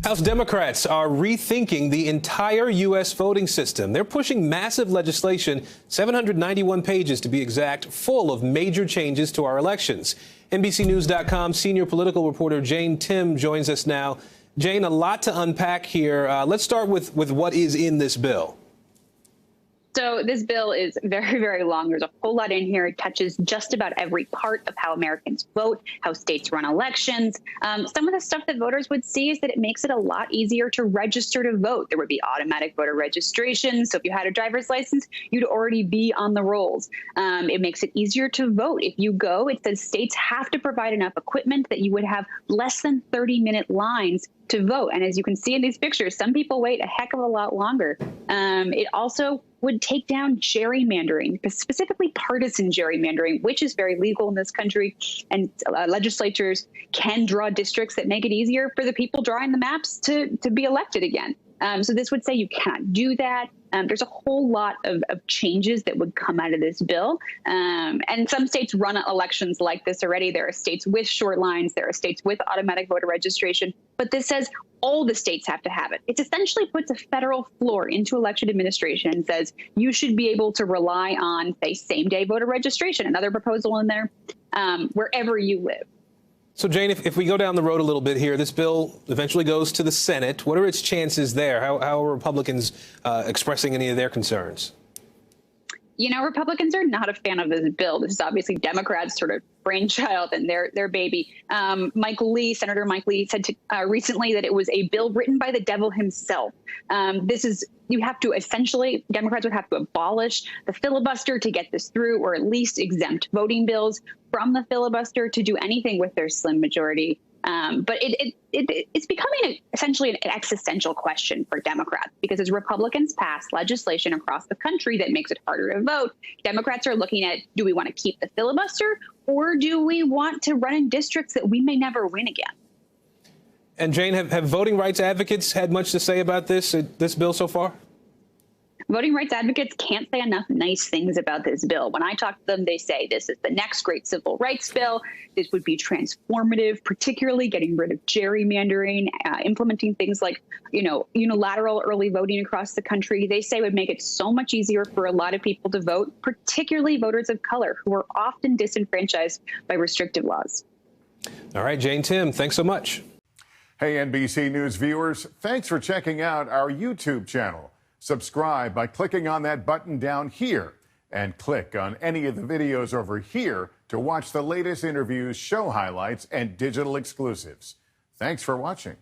House Democrats are rethinking the entire U.S. voting system. They're pushing massive legislation, 791 pages to be exact, full of major changes to our elections. NBCNews.com senior political reporter Jane Timm joins us now. Jane, a lot to unpack here. Let's start with what is in this bill. So this bill is very, very long. There's a whole lot in here. It touches just about every part of how Americans vote, how states run elections. Some of the stuff that voters would see is that it makes it a lot easier to register to vote. There would be automatic voter registration. So if you had a driver's license, you'd already be on the rolls. It makes it easier to vote. If you go, it says states have to provide enough equipment that you would have less than 30-minute lines to vote. And as you can see in these pictures, some people wait a heck of a lot longer. It also would take down gerrymandering, specifically partisan gerrymandering, which is very legal in this country. And legislatures can draw districts that make it easier for the people drawing the maps to be elected again. So this would say you cannot do that. There's a whole lot of changes that would come out of this bill. And some states run elections like this already. There are states with short lines. There are states with automatic voter registration. But this says all the states have to have it. It essentially puts a federal floor into election administration and says you should be able to rely on, say, same-day voter registration, another proposal in there, wherever you live. So, Jane, if we go down the road a little bit here, this bill eventually goes to the Senate. What are its chances there? How are Republicans expressing any of their concerns? You know, Republicans are not a fan of this bill. This is obviously Democrats' sort of brainchild and their baby. Senator Mike Lee said recently that it was a bill written by the devil himself. You have to essentially, Democrats would have to abolish the filibuster to get this through, or at least exempt voting bills from the filibuster to do anything with their slim majority. But it's becoming essentially an existential question for Democrats, because as Republicans pass legislation across the country that makes it harder to vote, Democrats are looking at, do we want to keep the filibuster, or do we want to run in districts that we may never win again? And Jane, have voting rights advocates had much to say about this bill so far? Voting rights advocates can't say enough nice things about this bill. When I talk to them, they say this is the next great civil rights bill. This would be transformative, particularly getting rid of gerrymandering, implementing things like, unilateral early voting across the country. They say would make it so much easier for a lot of people to vote, particularly voters of color who are often disenfranchised by restrictive laws. All right, Jane Timm, thanks so much. Hey, NBC News viewers, thanks for checking out our YouTube channel. Subscribe by clicking on that button down here, and click on any of the videos over here to watch the latest interviews, show highlights, and digital exclusives. Thanks for watching.